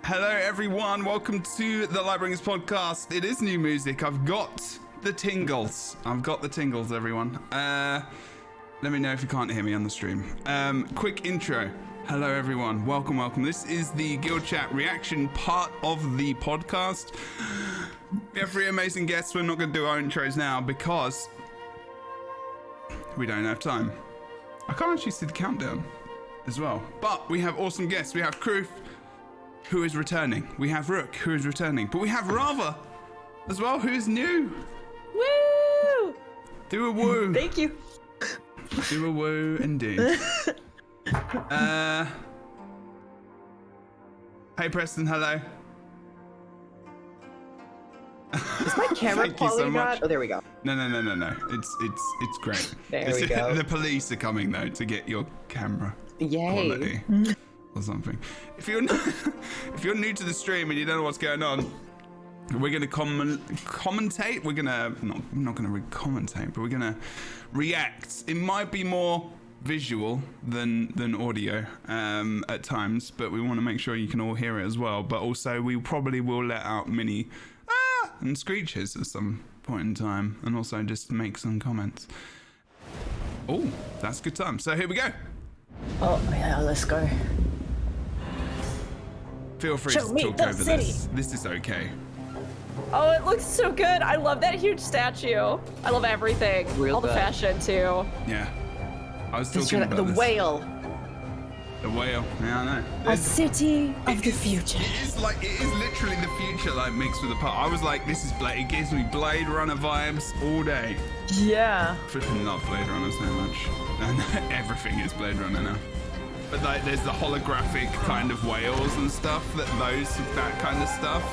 Hello, everyone. Welcome to the LightBringers podcast. It is new music. I've got the tingles. Everyone. Let me know if you can't hear me on the stream. Quick intro. Hello, everyone. Welcome. This is the Guild Chat reaction part of the podcast. We have 3 amazing guests. We're not going to do our intros now because we don't have time. I can't actually see the countdown as well. But we have awesome guests. We have Kroof, who is returning. We have Rook, who is returning. But we have Rava as well, who is new. Woo! Do a woo. Thank you. Do a woo indeed. Hey Preston, hello. Is my camera quality not? Oh, there we go. No. It's great. There we go. The police are coming though to get your camera quality or something. If you're new to the stream and you don't know what's going on, we're gonna commentate. We're not gonna commentate, but we're gonna react. It might be more visual than audio at times, but we want to make sure you can all hear it as well. But also, we probably will let out mini and screeches at some point in time, and also just make some comments. Oh, that's a good time. So here we go. Oh yeah, let's go. Feel free to talk over this. This is okay. Oh, it looks so good. I love that huge statue. I love everything. All the fashion too. Yeah. I was talking about the this. whale. The whale. Yeah, I know. A city of the future. It is literally the future, like mixed with the part. I was like, this is Blade. It gives me Blade Runner vibes all day. Yeah. Freaking love Blade Runner so much. And everything is Blade Runner now. But like, there's the holographic kind of whales and stuff. That kind of stuff.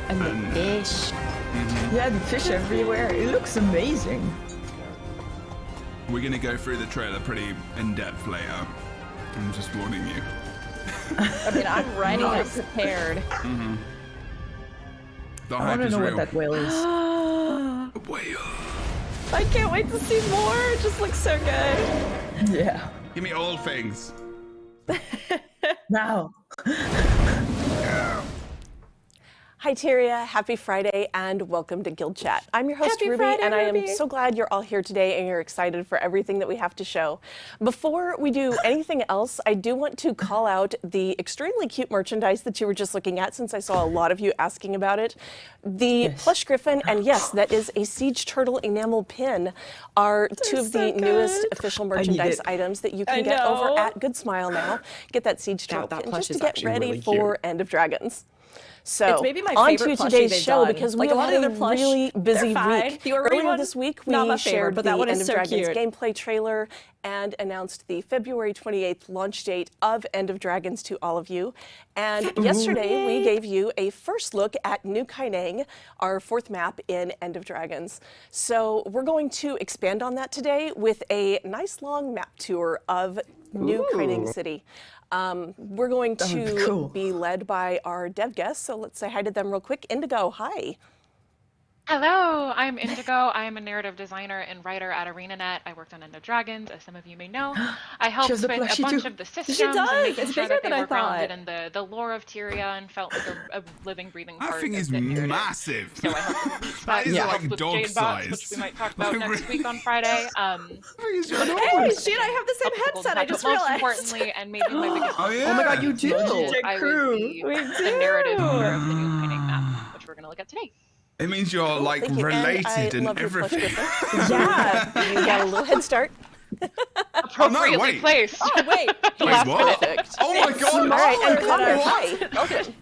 And the fish. Mm-hmm. Yeah, the fish everywhere. It looks amazing. We're gonna go through the trailer pretty in depth later. I'm just warning you. I mean, I'm ready and prepared. Mm-hmm. The I hype want to is know real. what that whale is. A whale. I can't wait to see more. It just looks so good. Yeah. Give me all things. Now. Hi Tyria, happy Friday and welcome to Guild Chat. I'm your host Happy Ruby Friday, and I am Ruby. so glad you're all here today and you're excited for everything that we have to show. Before we do anything else, I do want to call out the extremely cute merchandise that you were just looking at, since I saw a lot of you asking about it. The plush griffin and yes, that is a siege turtle enamel pin are two of the newest official merchandise items that you can get over at Good Smile now. Get that siege turtle pin just to get ready for End of Dragons. So, It's maybe my on favorite to plushie today's they've show done. because Like we a lot had of a the plush, really busy they're fine. week. The Ori Earlier one, this week, we not my shared favorite, but that the one End is of so Dragons cute. gameplay trailer and announced the February 28th launch date of End of Dragons to all of you. And yesterday, we gave you a first look at New Kaineng, our 4th map in End of Dragons. So we're going to expand on that today with a nice long map tour of New Kaineng City. We're going to be led by our dev guests, so let's say hi to them real quick. Indigo, hi. Hello, I'm Indigo. I am a narrative designer and writer at ArenaNet. I worked on End of Dragons, as some of you may know. I helped with a bunch of the systems and making sure that they were grounded in the lore of Tyria and felt like a living, breathing part That thing is of the narrative. massive. So I helped with That is like with dog Jade size. Bots, which we might talk about next week on Friday. Hey, shit, I have the same headset. I just most realized. importantly, and maybe my biggest Oh, yeah. Oh my god, you do! I was the narrative for the new Kaineng map, which we're going to look at today. It means you're like Thank you. related I and love your plush everything. griffin. Yeah, you got a little head start. Appropriately wait. placed. Oh, wait. Wait, what? Perfect. Oh my god! All right, and Oh, Connor, what? hi. Okay.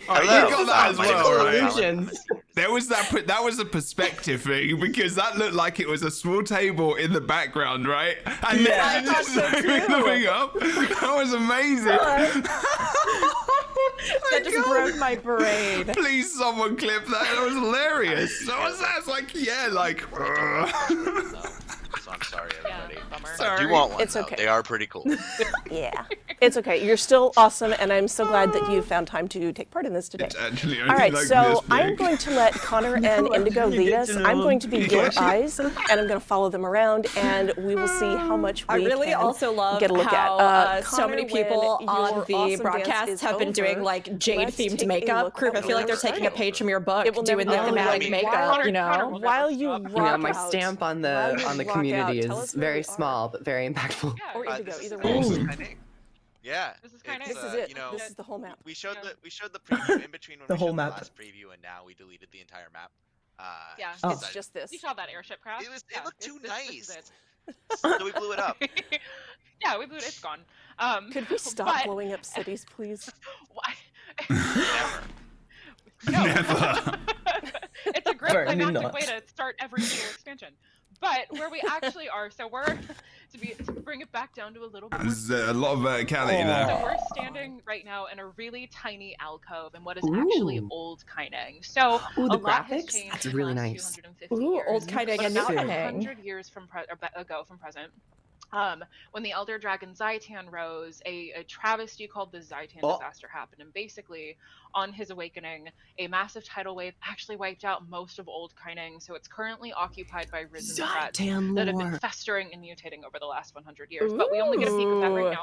Alright, you got that as well, right? Illusions. There was that was a perspective thing because that looked like it was a small table in the background, right? And then you just zooming the thing up. That was amazing. That just broke my brain. Please, someone clip that. That was hilarious. That was like, yeah, like. So I'm sorry, everybody. Bummer. Sorry. I do want one. It's though. okay. They are pretty cool. Yeah. It's okay. You're still awesome, and I'm so glad that you found time to take part in this today. It's actually only All right, like so this big. I'm going to let Connor and Indigo lead us. I'm going to be your eyes, and I'm going to follow them around, and we will see how much we I really can also love get a look how at. so many Connor, people when on your the awesome broadcasts dance have is been doing over, like jade-themed take a makeup. look Kroof, I at feel like they're your taking a style. page from your book, It will never doing the be able to thematic wait. makeup, you know? While you rock my out, stamp on while the you rock community out, tell is us where very we are. small but very impactful. Or Indigo, This either is way. Awesome. Kaineng. Yeah, This is Kaineng. This is it. You know, This is the whole map. we showed the preview in between when The we whole showed map. the last preview, and now we deleted the entire map. Yeah. Oh. It's just this. You saw that airship crash? It looked too This nice, is it. so we blew it up. Yeah, we blew it. It's gone. Could we stop but- blowing up cities, please? Why? Never. No. Never. It's a great Apparently climactic not. way to start every single expansion. But where we actually are, so we're to bring it back down to a little bit. There's a lot of verticality So there. we're standing right now in a really tiny alcove in what is actually old Kaineng. So Ooh, the a lot has graphics? changed That's in the really last nice. 250 Ooh, years. old Kaineng But and new about Kaineng. 100 years ago from present, when the Elder Dragon Zaitan rose, a travesty called the Zaitan disaster happened, and basically, on his awakening, a massive tidal wave actually wiped out most of Old Kaineng, so it's currently occupied by risen threats Zaitan that have been lore. festering and mutating over the last 100 years. But we only get a peek of that right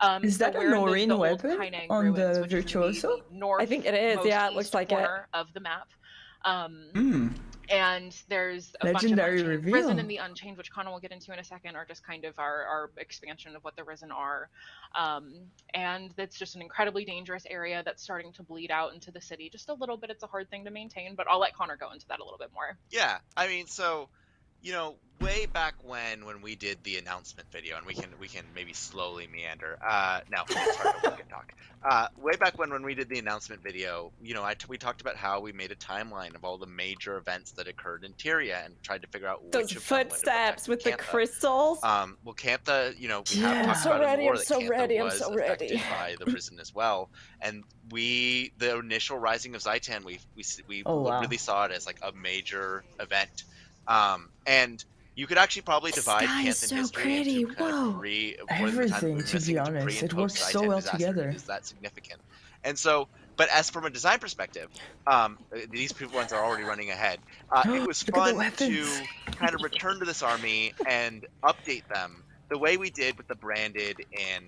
now. Is that a we're in Noreen the old weapon Kaineng on ruins, the which is in Virtuoso? the north I think it is, yeah, it looks northeast like it. corner of the map. And there's a Legendary bunch of reveal. Risen and the Unchained, which Connor will get into in a second, are just kind of our expansion of what the Risen are. And it's just an incredibly dangerous area that's starting to bleed out into the city just a little bit. It's a hard thing to maintain, but I'll let Connor go into that a little bit more. Yeah, I mean, so, you know, way back when we did the announcement video, and we can maybe slowly meander. No, it's hard to look and talk. Way back when we did the announcement video, you know, we talked about how we made a timeline of all the major events that occurred in Tyria and tried to figure out which Those of them would have footsteps with the affected Cantha. crystals. Well, Cantha, you know, we Yeah. have I'm talked so about ready, it more I'm that so Cantha ready, I'm was so affected ready. by the Risen as well, and the initial Rising of Zaitan, we Oh, wow. really saw it as like a major event, and you could actually probably divide sky is Canthan so history pretty, into kind whoa. of three. Everything, to be honest, it works so well together. Is that significant? And so, but as from a design perspective, these people ones are already running ahead. It was Look at the fun to weapons. kind of return to this army and update them the way we did with the branded in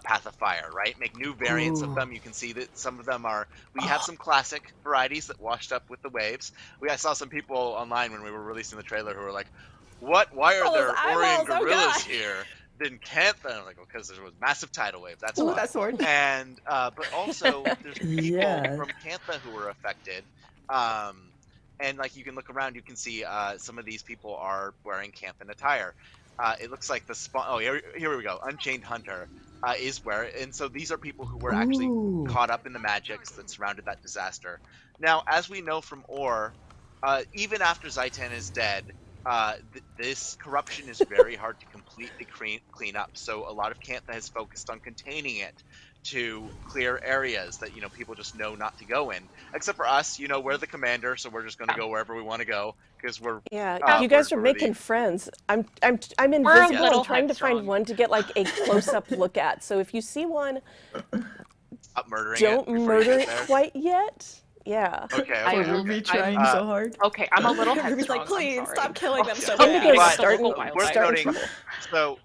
Path of Fire, right? Make new variants of them. You can see that some of them are. We have some classic varieties that washed up with the waves. I saw some people online when we were releasing the trailer who were like, "What? Why are Oh, there those Orion eyeballs, oh, gorillas God." here?" Then Cantha, and I'm like, because there was massive tidal wave. That's Ooh, why. that sword. And but also there's people Yeah. from Cantha who were affected. And like you can look around, you can see some of these people are wearing Canthan attire. It looks like the spawn. Oh, here we go. Unchained Hunter is where, and so these are people who were actually Ooh. caught up in the magics that surrounded that disaster. Now, as we know from Or, even after Zaitan is dead, this corruption is very hard to completely clean up. So a lot of Cantha has focused on containing it to clear areas that, you know, people just know not to go in. Except for us, you know, we're the commander, so we're just going to go wherever we want to go because we're. You guys are we're making the- friends. I'm We're a invisible. little I'm trying to find headstrong. one to get like a close-up look at. So if you see one, Up murdering don't it before you murder get it there. quite yet. Yeah. Okay. I okay. will- Ruby I- trying so hard. Okay, I'm a little Ruby's headstrong. like, please I'm sorry. stop killing them Okay. so Indigo's bad. starting- Local Worth wildlife. noting. So,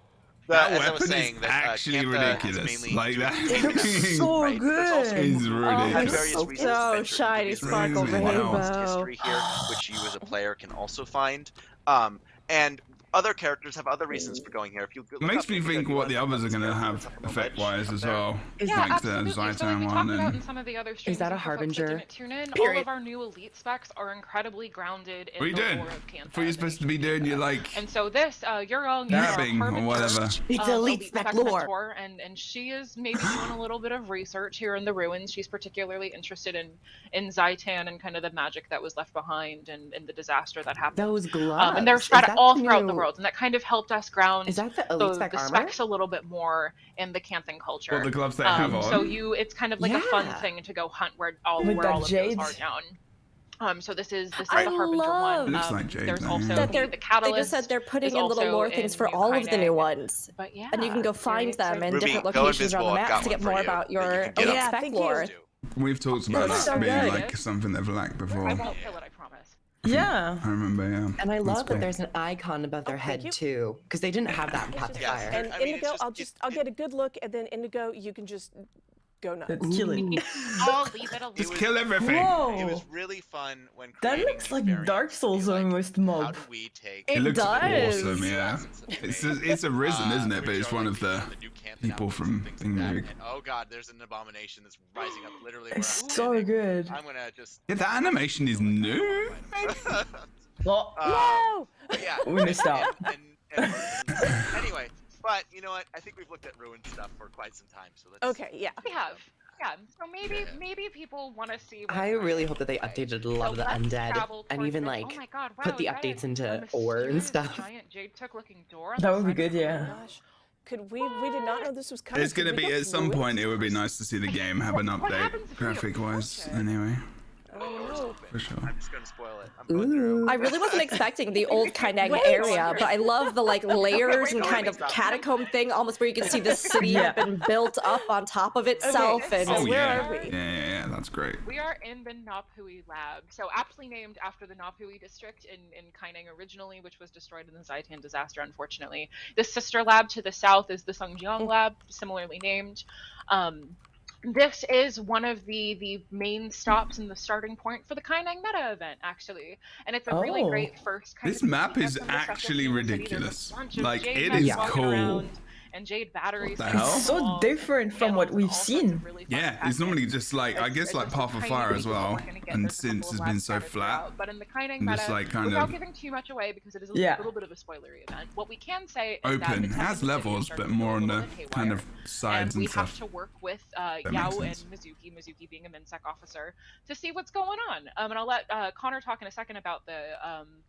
That as I was weapon is saying, that actually Cantha has ridiculous. mainly Like to that. do with It looks the so right? But there's also good. It's people who had ridiculous. various so reasons to venture into shiny, these sparkle regions. Wow. There's rainbow. history here, which you as a player can also find. And other characters have other reasons for going here. If you It makes me think what the others are going to have effect-wise as well. Yeah, Like the absolutely. So like Zaitan we one talked about in and... some of the other streams, that a and for folks that harbinger? didn't tune in, all Period. of our new elite specs are incredibly grounded in What are you the doing? lore of Cantha. What are you supposed to be doing? You're like And so this, you're on your dabbing or harbinger, whatever. It's elite spec lore. mentor, and she is maybe doing a little bit of research here in the ruins. She's particularly interested in Zaitan and kind of the magic that was left behind and the disaster that happened. Those gloves. And they're Is spread that all the throughout the new- world, and that kind of helped us ground Is that the elite spec the armor? specs a little bit more in the Canthan culture. What the gloves they have on. So it's kind of like a fun Yeah. thing to go hunt where With all that of those jade. are down. So this is the Harbinger one. Looks like Jade, there's though, also yeah. the Catalyst. They just said they're putting is in little also lore things in for New all of the new Kaineng. ones. But yeah, And you can go find them in Ruby, different go locations around the invisible. I've map got to get one for more you about that you your can get up. spec lore. We've talked about That's that so being good. like something they've lacked before. I won't kill it, I promise. Yeah. I remember, yeah. And I love cool. that there's an icon above their thank head you. too, because they didn't have that in Path to Yes. Fire. And I mean, Indigo, it's I'll get a good look, and then Indigo, you can just go nuts. Let's kill it. I'll leave it alone. Just kill everything. Whoa. It was really fun when That creating looks like variants Dark to be Souls like, almost How mob. do we take? It looks does. awesome, yeah. It's a Risen, isn't it? But it's one of the new camp people outfits from and things like that. Thingamajig. And, oh god, there's an abomination that's rising up literally. Where It's I'm so standing. good. I'm gonna just. Yeah, that animation is new. Well, No! Yeah. we missed out. And anyway, but you know what? I think we've looked at ruined stuff for quite some time, so let's. Okay, yeah. We have. Yeah, so maybe people want to see. I really hope that they updated a lot of the undead and even oh like my God, wow, put the we got updates a into ore and mysterious stuff. Giant jade looking door on That the would be side of good, the yeah. room. Gosh. Could we did not know this was coming. It's gonna Could we be go at some through point. It would be nice to see the game have an What update, happens if we graphic-wise. approach it? Anyway, Oh, for sure. I'm just gonna spoil it. I'm going through. I really wasn't expecting the old Kaineng area, but I love the like layers and kind of catacomb thing, almost where you can see the city Yeah. have been built up on top of itself. And Oh where yeah. are we? Yeah, that's great. We are in the Nophui lab, so aptly named after the Nophui district in Kaineng originally, which was destroyed in the Zaitan disaster, unfortunately. The sister lab to the south is the Sungjiang lab, similarly named. This is one of the main stops and the starting point for the Kaineng meta event, actually. And it's a really Oh. great first kind This of map peek is at some of the stuff actually that's in the city. There's a ridiculous. bunch of Like, jade it mechs is walking cool. around, and jade batteries. the on hell? the It's so walls, different from panels, what and we've all sorts seen. of really fun Yeah, it's tactics. normally just like, I It's guess like just Path of tiny Fire as pieces that well, we're gonna get. and There's a since couple has of been labs so scattered flat, throughout. But in the Kaineng and just meta, like kind without of giving too much away because it is a Yeah. little bit of a spoilery event, what we can say is that open, the has Tengu levels, starts but to go more a on little the bit kind haywire. of sides And we and stuff. have to work with makes Yao sense. and Mizuki being a MinSec officer, to see what's going on. And I'll let Connor talk in a second about the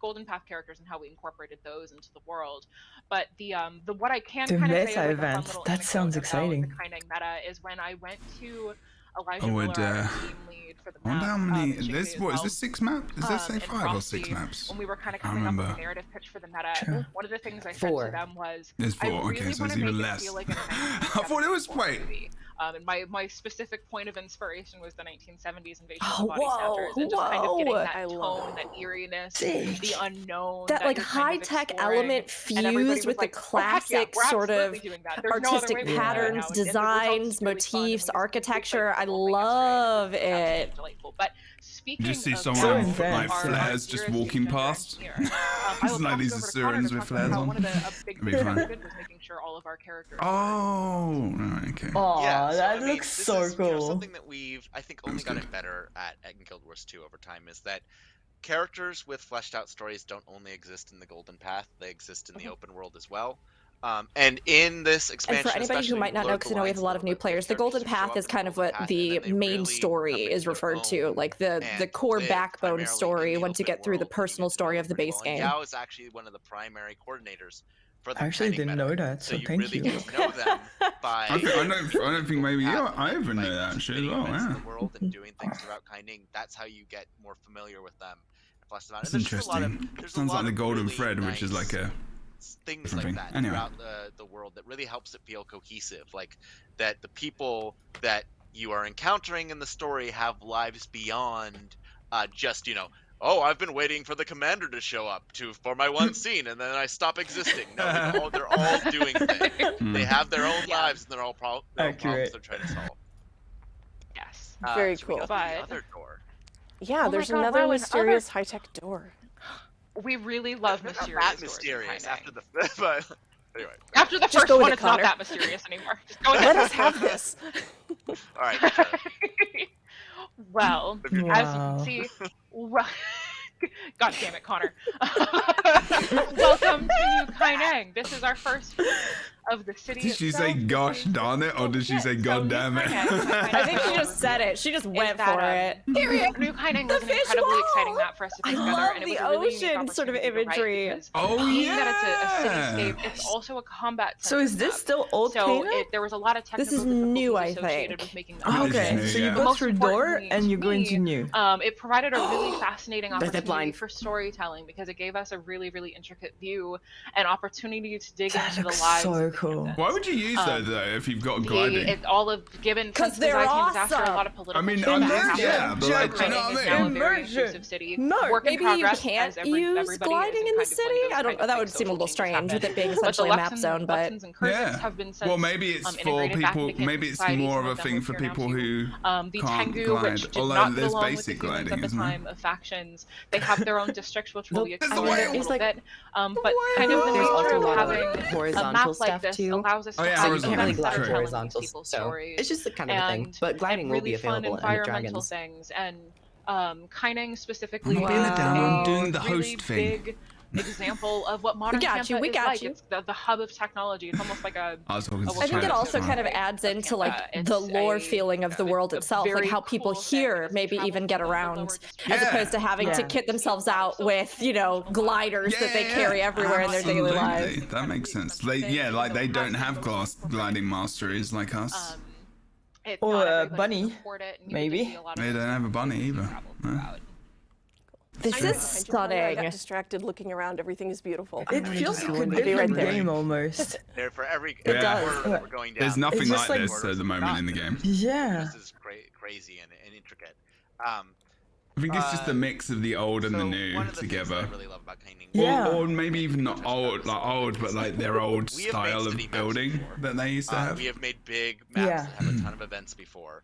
Golden Path characters and how we incorporated those into the world. But the what I can The kind of say meta is like a fun event, little that anecdote sounds about exciting. The Kaineng meta is when I went to Elijah I would, Miller, our team lead for the I wonder map. how many. and This JJ what as is well. this 6 maps? Does that say And 5 or 6 Frosty, maps? when we were kind of I coming up with a remember. narrative pitch for the meta, Sure. one of the things I said 4. to them was, There's I 4. really Okay, so want it's to make even it less. feel like a I thought it was 1970s wait. movie. And my specific point of inspiration was the 1970s invasion Oh, of the body whoa, snatchers, and just kind of getting whoa. that I tone, love that eeriness, Sick. the unknown. that like you're kind of high-tech exploring. element And everybody fused was with the like, "Oh, heck yeah, classic we're sort of absolutely doing that. There's no other artistic way we can do it patterns, now." And the results designs, is really fun, and motifs, we just kind of architecture. tweak, I like, the whole thing love yesterday, and it was absolutely it. delightful. But speaking You just see of someone So with like intense. flares just walking past. It's like these are sirens with flares on. One of the big That'd be things fun. I did was making sure all of our characters. Oh, right, okay. Aw, Yeah, so, that I mean, looks this so is, you know, cool. something that we've, I think, only Looks gotten good. better at in Guild Wars 2 over time is that characters with fleshed out stories don't only exist in the Golden Path; they exist in the open world as well. And in this And expansion, for anybody who especially, might not know, blurred because the I know we have lines a lot of new little bit. players, the There's Golden characters who show Path up is in kind of Golden what Path, the and then they main really story come is into their referred to, own like the and core live backbone primarily story in the once you open get through the world and personal get to know story of the pretty base well. And game. Yao is actually one of the primary coordinators for the I actually Kaineng didn't meta. know that, So so you thank really you. get to know them by. I don't think maybe Path, I and even by know that shit as participating in well. events in Yeah. the world and doing things throughout Kaineng. That's how you get more familiar with them. And flesh them out. That's And there's just a lot of- interesting. there's a Sounds lot like the of golden really thread, which is nice like a things different like thing. that Anyway. throughout the world that really helps it feel cohesive. Like that the people that you are encountering in the story have lives beyond just, you know, oh, I've been waiting for the commander to show up for my one scene, and then I stop existing. No, they're all doing things. They have their own lives, and they're all problems Accurate. they're trying to solve. Yes. Very should we go cool. through the But- other door? Yeah, my there's God, another wow, and mysterious high-tech door. We really love Not mysterious that doors in mysterious Kaineng. after the but anyway. After the Just first go with one, it, it's not Connor. that mysterious anymore. Just go with Let it. us have this. All right. Sure. Well, If you're- as you Wow. can see, God damn it, Connor. Welcome to New Kaineng. This is our first of the city. Did she say "gosh darn it" or did she say "god damn it"? I think she just said it. She just went for it. Period. New Kaineng was an incredibly exciting map for us to put together, and it was the a really unique ocean sort of opportunity to write imagery. because Oh that it's a cityscape. It's also a combat. So is this still old Kaineng? There was a lot of technical This is difficulties new, I associated think. with making the Oh, map. okay. Okay, so you Yeah. go Most through door importantly and you to go into me, new. It provided a really fascinating They're opportunity blind. for storytelling because it gave us a really, really intricate view and opportunity to dig That into the looks lives. so of the cool. inhabitants. Why would you use those though if you've got gliding? All of given 'Cause since the they're Zaitan disaster, a awesome. lot of political I mean, changes immersion, happened. yeah, but like, Kaineng you know what I is now a mean? very Immersion. inclusive city. No. Work in Maybe you progress can't as use everybody gliding is in the and kind of city. when those I don't. kinds of That would big seem a social little changes strange with happen. it being But the essentially a map lessons- zone. But lessons and curses Yeah. have been since, Well, maybe it's for integrated back people. into Maybe it's society. more Some of a them thing were for here now people too. who The can't Tengu, glide. which did Although not there's belong with the basic humans gliding, at the isn't there? time of factions. They have their own districts, which we'll be There's exploring the in a whale. little bit. But whale. kind of the There's nature also a of lot of having a horizontal map like stuff this too. allows us Oh, to yeah, have So you can't really events that glide are telling horizontals. people's So stories. it's just the kind of a thing. And But gliding will really be fun available in the environmental Dragons. things. And Kaineng specifically I'm is being down, I'm a doing the really host thing. big example of what modern got you, Tampa we is got like. you. It's the hub of technology. It's almost like a I was talking to I I think it Chad, also it's kind of fine. adds into like It's the lore a- feeling of the world a itself, like very how people cool thing. here It's maybe travel even to get the lower around, districts. as Yeah. opposed to having to Yeah. kit themselves out with, you know, gliders that they carry everywhere in their daily lives. Absolutely. That makes sense. Like they don't have glass gliding masteries like us. It's Or not a everybody can bunny, afford it, and you maybe. get to see a lot of They those don't have a things bunny as you either. travel No. throughout. This I is know, I got stunning. distracted looking around. Everything is beautiful. It feels like a I'll be right different there. game almost. There for every It does. corridor that we're going down. There's nothing It's just like like- this at the moment in the game. Yeah. This is crazy and intricate. I think it's just a mix of the old and the So new one of the things that together. I really love about Kaineng. Yeah. Or maybe even not old, but like their old We have made style city of maps building before. that they used to have. We have made big maps Yeah. that have a ton of events before.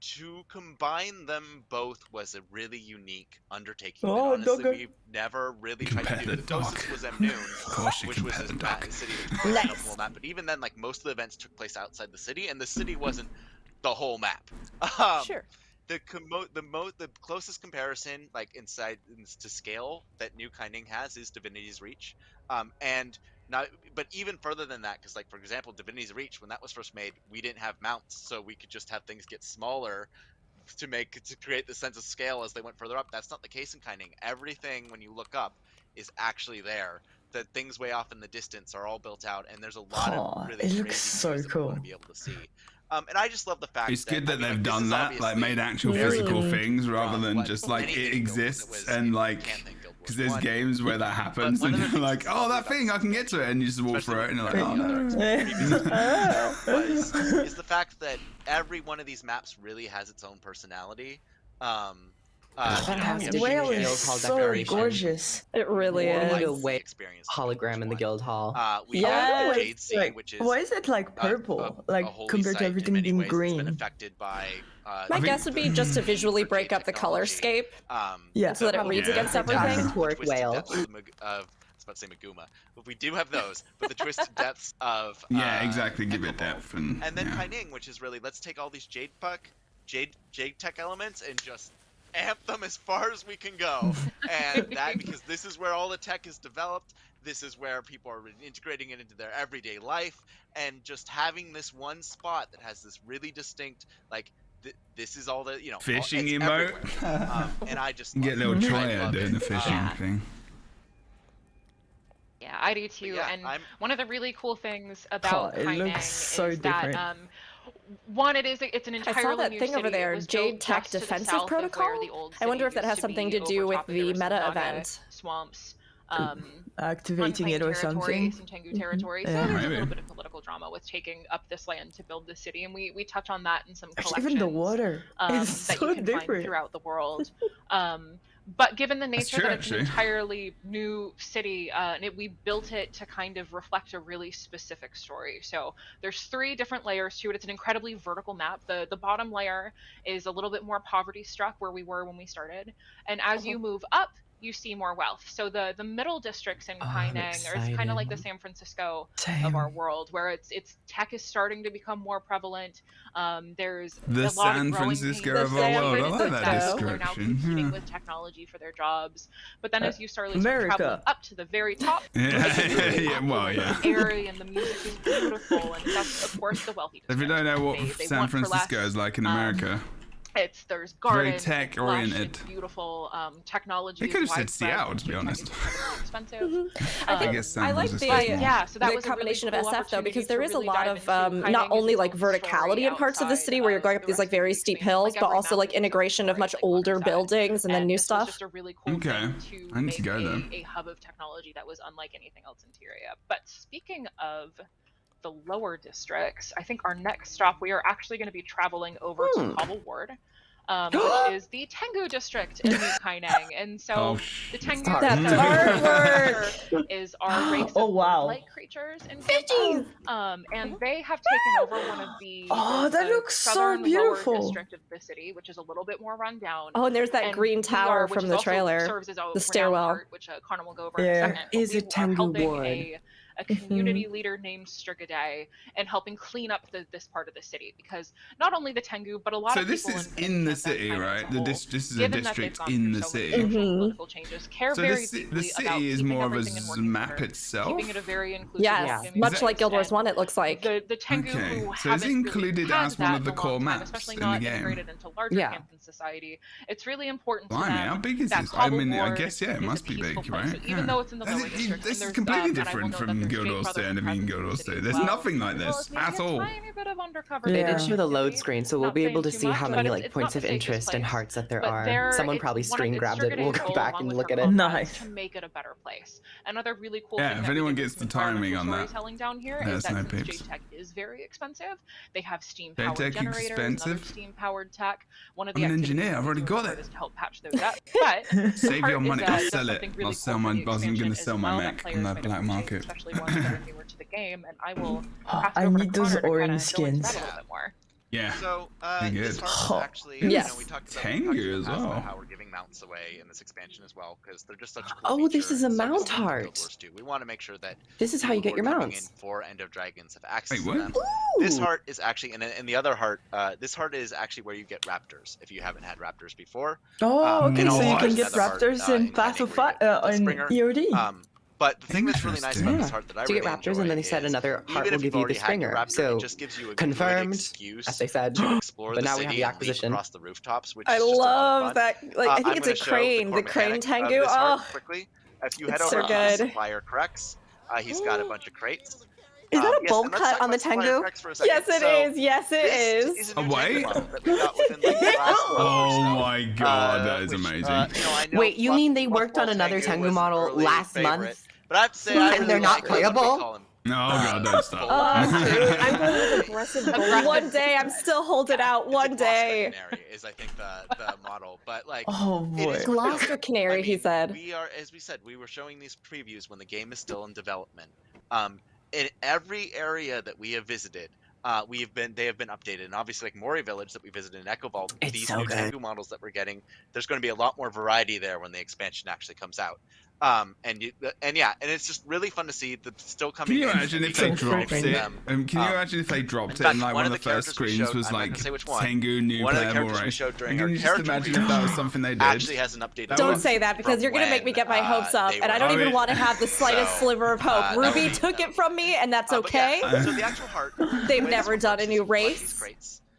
To combine them both was a really unique undertaking. Oh, that honestly, doggo. we've never really Compare tried to do. the The closest dog. was Amnoon, Of course you which was compare this the dog. city that was Nice. the whole map. But even then, like most of the events took place outside the city, and the city wasn't the whole map. Sure. The closest comparison, like to scale, that New Kaineng has is Divinity's Reach, and not, but even further than that, because like for example, Divinity's Reach, when that was first made, we didn't have mounts, so we could just have things get smaller to create the sense of scale as they went further up. That's not the case in Kaineng. Everything when you look up is actually there. The things way off in the distance are all built out, and there's a lot of really it crazy looks so views that we want cool. to be able to see. And I just love the fact It's good that I mean, they've like, this done is that, like obviously made actual very physical different things rather from than what just like anything it built that exists was and in like Can't Think Guild Wars because there's 1. games where that happens one and of the you're things like, oh, that about thing, I can get to it, and you just walk through it and you're like, oh no. is the fact that every one of these maps really has its own personality. The whale is so gorgeous. It really Like is. a whale hologram in the guild hall. We Yes. have Jade Sea, which is Why is it like purple? a Like holy compared to site in everything many being ways that's been green. affected by, My guess would be just to visually for break Jade up the technology. colorscape, Yeah. so that it reads Yeah. against The everything. Twerk twisted whale. depths of I was about to say Maguma, but we do have those. But the twisted depths of Yeah, exactly. Give it Equipol. depth and then yeah. Kaineng, which is really let's take all these Jade tech elements and just amp them as far as we can go. And that because this is where all the tech is developed. This is where people are integrating it into their everyday life, and just having this one spot that has this really distinct like. This is all the Fishing it's emote. everywhere. And I just Get a love little it. I triad love doing the it. fishing thing. Yeah, I do too. yeah, and I'm- one of the really cool things about Oh, it Kaineng looks so is that different. one, it's an I entirely saw that new thing city. over It there, was Jade built Tech just to the Defensive south of where Protocol. the old I wonder city if that used has to something be to do over with top of the some meta Naga event. swamps. Activating it or unclaimed territory, something. some Tengu territory. So Yeah. there's a Maybe. little bit of political drama with taking up this land to build the city, and we touch on that in some Gosh, collections. even the water is that so you can find different. throughout the world. But given the nature true, that it's an actually. entirely new city, we built it to kind of reflect a really specific story. So there's 3 different layers to it. It's an incredibly vertical map. The bottom layer is a little bit more poverty struck where we were when we started. And as you move up, you see more wealth. So the middle districts in Kaineng are kind of like the San Francisco of our world, where it's tech is starting to become more prevalent. There's the a lot San of growing Francisco pains of our world. I like that people are now competing with technology for their jobs. But then as you start traveling up to the very top, area and the music is beautiful, and that's of course the wealthy district. If you don't know what San Francisco is like in America. There's gardens, very tech oriented, beautiful technology. They could have said Seattle, to be honest. Expensive. I like the the combination of SF though, because there is a lot of not only like verticality in parts of the city where you're going up these like very steep hills, but also like integration of much older buildings and then new stuff. Just a really cool okay, I need to go there. A hub of technology that was unlike anything else in Tyria. But speaking of the lower districts, I think our next stop, we are actually going to be traveling over to Cobble Ward, which is the Tengu district in New Kaineng. And so the Tengu is our race of light creatures in Kaineng. And they have taken over one of the that looks so beautiful. Lower district of the city, which is a little bit more run down. Oh, and there's that green tower from the trailer, the stairwell. Part, which Connor will go over in a second. Is it Tengu Ward? A community leader named Strigaday, and helping clean up this part of the city, because not only the Tengu, but a lot of people. So this is in the city, right? This is a district in the city. Political changes, care very the city is more of a map itself. Keeping it a very inclusive. Yes, much like Guild Wars 1, it looks like. The Tengu who so it's included as one of the core maps especially in not the game. Integrated into larger Campton society. It's really important to them. How big is this? I mean, I guess it must be big, right? So even though it's in the lower district, this is completely different from Guild Wars 2 and Guild Wars 2. There's nothing like this at all. They did show the load screen, so we'll be able to see how many like points of interest and hearts that there are. Someone probably screen grabbed it. We'll go back and look at it. Nice. To make it a better place. Another really cool thing if anyone gets the timing on that. Storytelling down here is that since JTech is very expensive, they have steam powered generators, another steam powered tech. One of the I'm an engineer. I've already got it. Is to help patch those up. But save your money. I'll sell it. I'll sell my. I was going to sell my mech on the black market. Especially ones that are newer to the game, and I will. I need those orange skins. Yeah. So this part is actually, we talked Tengu as well. How we're giving mounts away in this expansion as well, because they're just such a cool feature. This is a mount heart. We want to make sure that this is how you get your mounts. For End of Dragons have access to them. This heart is actually, and the other heart, this heart is actually where you get raptors if you haven't had raptors before. Oh, okay, so you can get raptors in Path of Fire in EOD. But the thing that's really nice about this heart that I really enjoy, raptors, and then they said another heart will give you the Springer. So just gives you a confirmed, excuse as they said. To explore but the now city we have the acquisition across the rooftops, which I is just love that. Like I think it's a crane, the crane Tengu. Oh, quickly. If you head it's over so to good. Supplier Crex, he's got a bunch of crates. Is that a bolt cut on the Tengu? Yes, it is. Yes, it is. Wait. Oh my god, that is amazing. Wait, you mean they worked on another Tengu model last month? But I have to say, and they're not playable? No, God, don't stop. I'm going with aggressive gold. One day, I'm still holding out. One day. Is I think the model, but like Gloucester Canary, he said. We are, as we said, we were showing these previews when the game is still in development. In every area that we have visited, they have been updated, and obviously like Mori Village that we visited in Echo Vault, these new Tengu models that we're getting, there's going to be a lot more variety there when the expansion actually comes out. And it's just really fun to see the still coming. Can you imagine if they dropped it? Can you imagine if they dropped it and like one of the first screens was like Tengu new playable race? Can you just imagine if that was something they did? Actually has an update. Don't say that because you're gonna make me get my hopes up, and I don't even want to have the slightest sliver of hope. Ruby took it from me, and that's okay. So the actual heart. They've never done a new race.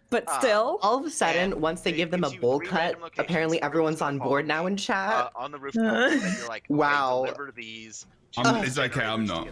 But still, all of a sudden, once they give them a bowl cut, apparently everyone's on board now in chat. On the rooftop, you're like, wow. Deliver these. It's okay, I'm not.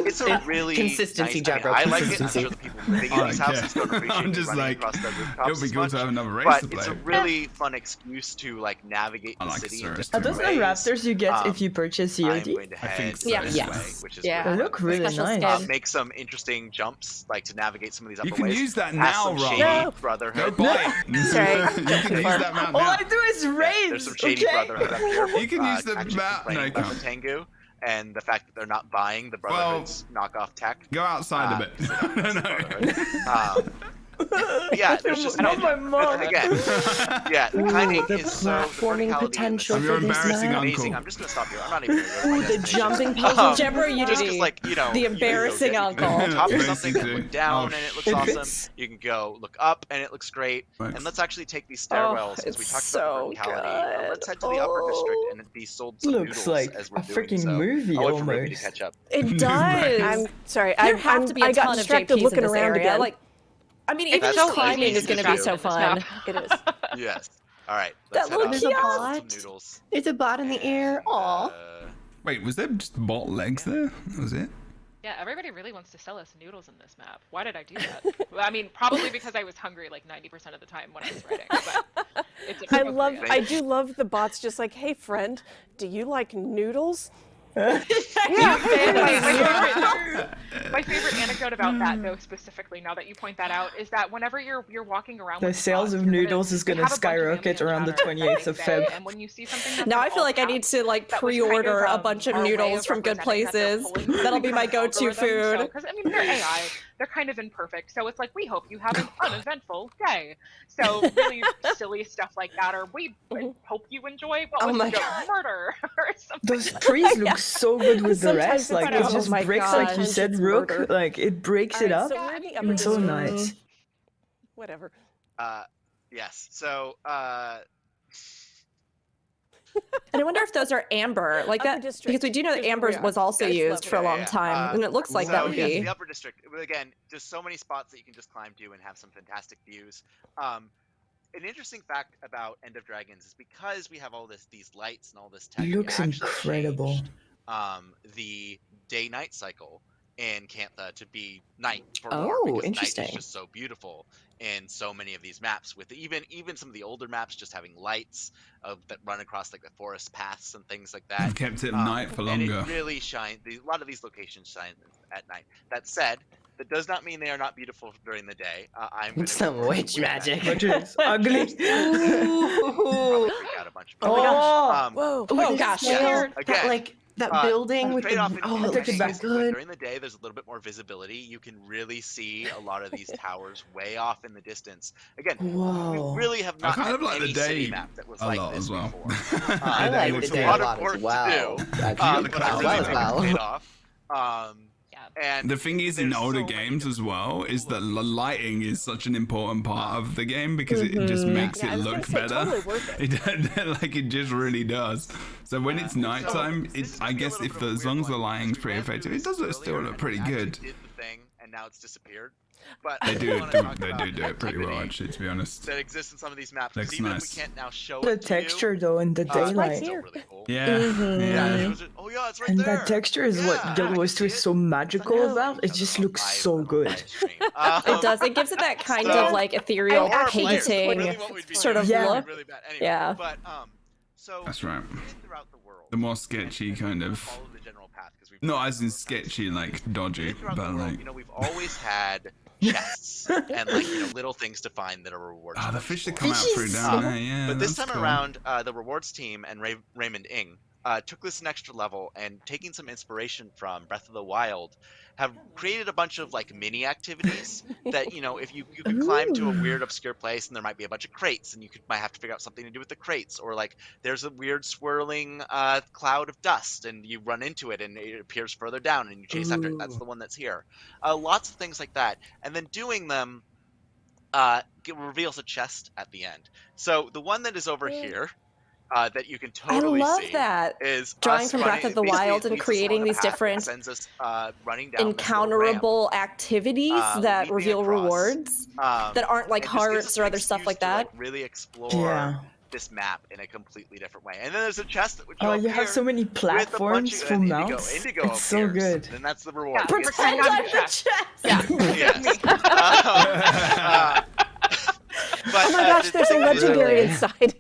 It's a really consistency, nice, Jebro. I like it. I'm sure the people living in these houses don't appreciate I'm just like, it'll be cool to have another race to play. It's a really fun excuse to like navigate the city. Are those the raptors you get if you purchase COD? I think so. Yes. Which is they look really nice. Make some interesting jumps, like to navigate some of these. You can use that now, Rob. Brotherhood. Go buy it. You can use that map now. All I do is race. There's some shady Brotherhood up here. You can use the map. No, the Tengu. And the fact that they're not buying the Brotherhood's knockoff tech. Go outside a bit. Yeah, there's just not my mom. Again, yeah, the Kaineng is so platforming potential You're for this embarrassing map. amazing. uncle. I'm just gonna stop here. I'm not even gonna go to my The destination. jumping puzzle. Jebro, you Just did 'cause, like, you know, the you can go embarrassing you can go uncle. on top of something Basically. and look down Oh, and it looks It awesome. fits. You can go look up and it looks great. Thanks. And let's actually take these stairwells because we talked about the verticality. Let's head to the upper district and be sold some Looks noodles like as we're a doing freaking so. movie I'll wait for Ruby to almost. catch up. It does. I'm sorry. There have to be a I got ton of distracted JPs looking in this around area. again. Like, I mean, even That's just so climbing easy is going to to be do. so fun. It is. Yes. All right. That Let's head little out. kiosk. Some noodles. There's a bot in the air. Aw. Wait, was there just bot legs there? That was it? Yeah, everybody really wants to sell us noodles in this map. Why did I do that? Well, I mean, probably because I was hungry like 90% of the time when I was writing. But it's appropriate. I do love the bots just like, hey friend, do you like noodles? My favorite anecdote about that, though, specifically, now that you point that out, is that whenever you're walking around, The with sales bots, of noodles is gonna skyrocket around the 28th of Feb. And when you see something that's Now in I feel all like I need caps, to like that was pre-order kind of, a bunch of our way noodles of from good representing that they're places. pulling That'll be from my the go-to algorithm. food. Because I mean, they're AI, they're kind of imperfect, so it's like we hope you have an uneventful day. So really silly stuff like that, or we hope you enjoy what was murder or something. Those trees look so good with the rest. Like it just my breaks, God. like you said, Rook. Like it breaks it up. So we're in the upper It's so district. nice. Whatever. Yes. So, And I wonder if those are amber, like Upper that, district because we do know that is amber where we was are. also It's used lovely. for a long Yeah, time, and it looks like so, that would yes, be. the upper district. Again, just so many spots that you can just climb to and have some fantastic views. An interesting fact about End of Dragons is because we have all these lights and all this tech. It looks actually incredible. changed, the day-night cycle in Cantha to be night for more, Oh, because interesting. night is just so beautiful in so many of these maps. With even some of the older maps just having lights that run across like the forest paths and things like that. I've kept it night for longer. And it really shines. A lot of these locations shine at night. That said, that does not mean they are not beautiful during the day. I'm gonna Some witch magic. Which is ugly. probably freak out a bunch of people. Oh, Whoa. Oh gosh, Again, That building with the trade-off in oh, it take it looks back. so good. during the day, there's a little bit more visibility. You can really see a lot of these towers way off in the distance. Again, Whoa. we really have I not kind had of like any the city day map that was a like lot this as well. before. I Day like looks the a day lot a of lot work as to well. do. Actually, But I as really well as think well. it paid off. And The thing is, in there's older so many games as different well, is that cool the lighting is such an important part of the game because it just makes Yeah, I it was gonna look say, better. totally worth it. Like it just really does. So when it's nighttime, this is I gonna be a guess little if bit of a as long as weird the one, lighting's because we pretty ran through effective, it this does still earlier look pretty and we good. actually did the thing, and now it's disappeared. But They I do wanna do talk they about do it pretty well, activity actually, to be honest. that exists in some of these maps. 'cause Looks even nice. if we can't now show The it to texture you, though in the it's daylight. still really cool. Yeah, Yeah, yeah. it was oh yeah, it's right And there. that texture is Yeah, what I Yellow can see is it. so magical It's about. It just looks so good. It does. It gives it that kind So- of like ethereal Horror players, painting really what we'd be sort doing of would be look. really bad. Anyway, Yeah. But so That's right. throughout the world, The more sketchy kind of, follow the general path, 'cause we've not as in sketchy like dodgy, throughout but the world, like you know, we've always had chests and like little things to find that are rewards. the for fish that exploring. come out through down there. Yeah, But this that's time cool. around, the rewards team and Raymond Ing took this an extra level and taking some inspiration from Breath of the Wild, have created a bunch of like mini activities that if you could climb to a weird obscure place and there might be a bunch of crates and might have to figure out something to do with the crates, or like there's a weird swirling cloud of dust and you run into it and it appears further down and you chase after it. That's the one that's here. Lots of things like that, and then doing them reveals a chest at the end. So the one that is over here. That you can totally I love see that. is Drawing us from Breath running- of the basically Wild and leads us creating along a these path that different sends us running down this little ramp. encounterable activities that leaping reveal across, rewards that aren't like and just gives hearts us or an other stuff excuse like to, that. really explore Yeah. this map in a completely different way. And then there's a chest that would show Oh, up you have here so many with a bunch platforms of for Indigo. mounts. Indigo It's so appears, good. and that's the reward. Yeah, You get pretend some- I'm the chest. Yes. Oh my gosh, there's a legendary inside.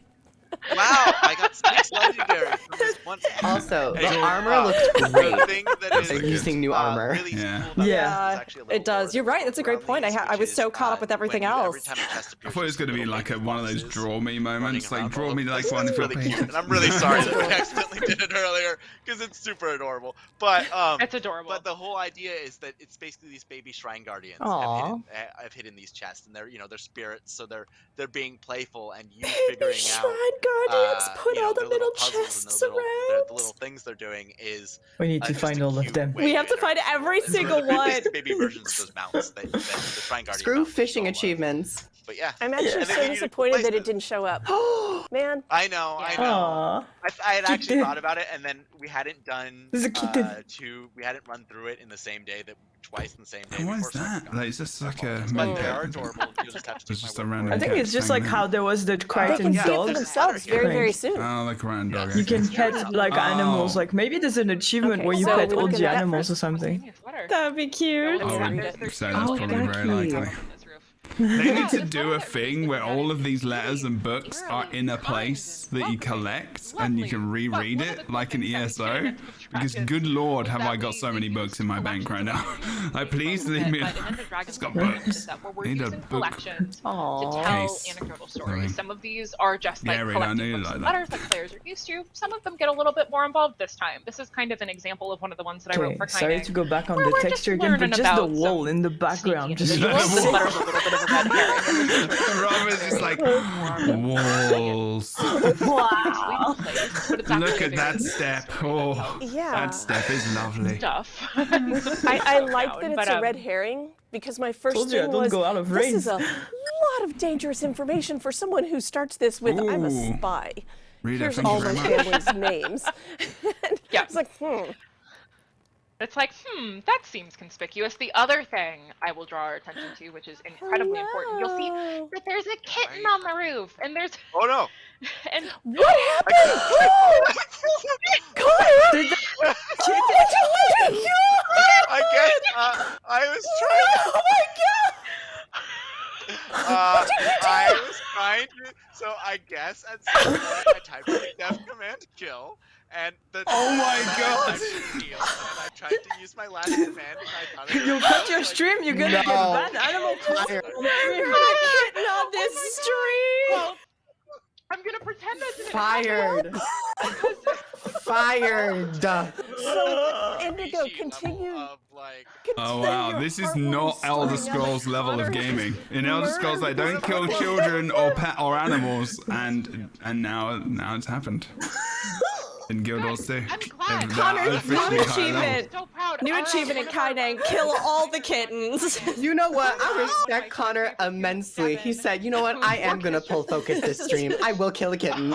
Wow, I got 6 legendary from this one. Also, the armor looks great. The thing that is They're using new armor. Really Yeah. cool about Yeah, is actually a it little does. lore You're that right. That's a great revolves point. around these, I was which so is, caught up with everything every else. time a chest I appears, thought it was there's going to be little like baby one of those boxes draw me moments. running Like, around draw all me over like the one place. if you're It's really cute. patient. And I'm really sorry that we accidentally did it earlier because it's super adorable. But It's adorable. But the whole idea is that it's basically these baby shrine guardians have hidden these chests, and they're they're spirits, so they're being playful, and you figuring out Shrine guardians put all the their little puzzles chests and around. the little things they're doing is We need to just find a all of cute them. way We have to interact find with the every world. single They're one. basically baby versions of those mounts that the shrine guardian Screw mounts fishing so love. achievements. But yeah, I'm actually And then so you need to disappointed replace that it them. didn't show up. Man. I know. Aww. I had actually Kitten. thought about it, and then we hadn't done There's a kitten. we hadn't run through it in the same day twice in the same day. And what before, is so I that? forgot. Like, it's just like a But mini they are cat. adorable. You'll just have to It's take just my a word random for I it. think it's just like how there was the They Crichton can see it for dog. themselves very, very soon. Oh, like a random dog. You okay. can pet like animals. Like maybe there's an achievement Okay, where you so pet we all look the at that animals or something. That'd be cute. Oh, There's so that's probably very likely. They need to do a thing where all of these letters and books are in a place that you collect and you can reread it like an ESO. Because good lord, have I got so many books in my bank right now. Like, please leave me. It's got books. We're Need a using book. collections to Aww. tell Case. anecdotal Sorry. stories. Some of these are just like Yeah, really, I collecting knew books like and that. letters that players are used to. Some of them get a little bit more involved this time. This is kind of an example of one of the ones that I wrote Okay, for sorry Kaineng. to go back on Where the we're just texture again, but learning just the about wall some in the background. Just individuals. This letter is a little bit of a red herring in this situation. Rob is just like, walls. Wow. Look at that step. Oh, Yeah. that step is lovely. Stuff. I like that it's a red herring because my first Told you I thing don't was go out of this range. is a lot of dangerous information for someone who starts this with I'm a Ooh. spy. Rita, Here's thank you all very my much. family's names. And Yeah. It's like, It's like, that seems conspicuous. The other thing I will draw our attention to, which is incredibly important, you'll see that there's a kitten on the roof, and there's Oh no! and what happened? Did the I guess I was trying. Oh my god! I was trying to. So I guess at some point I typed in def command kill, and the. Oh my God. I tried to use my last command, and I thought it You was cut your like, stream, you're gonna get banned animal Fire. Kitten on this stream. well, I'm gonna pretend that didn't Fired. Fired. Indigo, level continue. of, like, Oh wow, this is not Elder Scrolls level of gaming. In Elder Scrolls, they don't kill children or pet or animals, and now it's happened. In Guild Wars 2. I'm glad. Connor, new achievement. So proud. New achievement in Kaineng. Kill all the kittens. You know what? I respect Connor immensely. He said, you know what? I am gonna pull focus this stream. I will kill a kitten.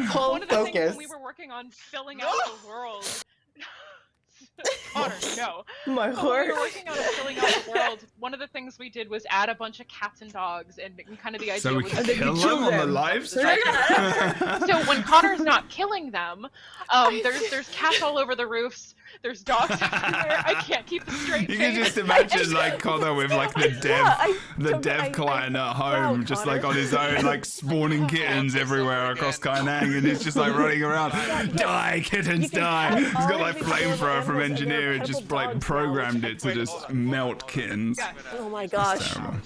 Pull One of the things focus. when we were working on filling out the world. Connor, no. My When we were heart. working on filling out the world, one of the things we did was add a bunch of cats and dogs, and kind of the idea So we was can then kill you them kill on the them. live stream? so when Connor's not killing them, there's cats all over the roofs. There's dogs everywhere. I can't keep a straight You face. can just imagine like Connor with like the dev client at home, wow, just Connor. like on his own, like spawning kittens everywhere across Kaineng, and he's just like running around. Die, kittens, die! He's got like flamethrower from Engineer, and just like programmed it to just melt kittens. Oh my gosh. Terrible.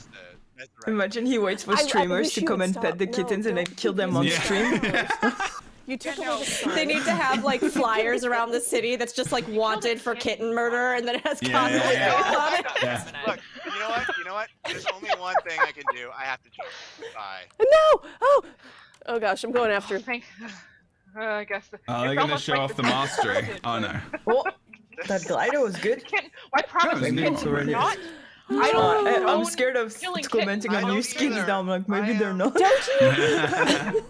That's right. Imagine he waits for I streamers wish to you come would and stop. pet the No, kittens and then don't kill them do on this. stream. You took away the sign. They need to have like flyers around the city that's just like wanted for kitten murder, and then it has Yeah, Connor's yeah, face on it. Yeah. Look, you know what? There's only one thing I can do. I have to change. Bye. No! Oh gosh, I'm going after. I guess. Oh, they're it's gonna almost show like off the this is mastery. scripted, Oh but no. Oh, that glider was good. Kitten, I promise That was you, new kittens already. are not. I don't. I'm own scared of killing commenting kittens. on I new don't skins either. now. I'm like, maybe I they're am- not. Don't you?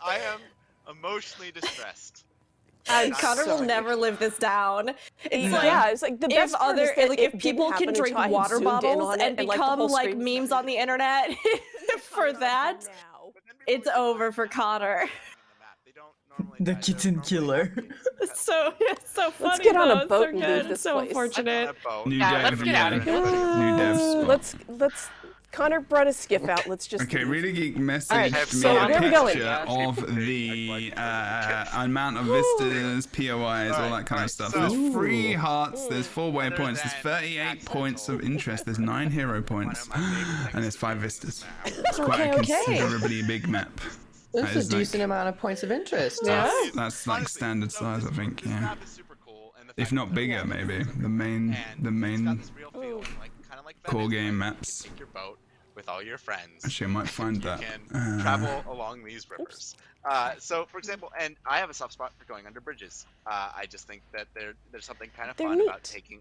I am emotionally distressed. And I'm Connor will sorry. never live this down. It's like Yeah, it's like the if best part other is that like it if people didn't can happen drink until I had water zoomed in bottles on it and the become whole like screen memes on the internet for that, Now. it's over for Connor. They don't normally The die. They kitten don't killer. normally die. It's so funny. Let's get on a though. It's boat so and good. leave It's this so place. unfortunate. On a boat. New Yeah, dev, let's get out of here. New dev spot. Let's Connor brought a skiff out. Let's just. Okay, Really Geek messaged right, me so a where we going? picture of the amount of vistas, POIs, all that kind of stuff. There's 3 hearts, there's 4 waypoints, there's 38 points of interest, there's 9 hero points, and there's 5 vistas. It's quite a considerably big map. That's a decent amount of points of interest. That's like standard size, I think. Yeah. If not bigger, maybe. The main core game maps. Take your boat with all your friends. Actually, I might find that. You can travel along these rivers. So, for example, and I have a soft spot for going under bridges. I just think that there's something kind of fun about taking.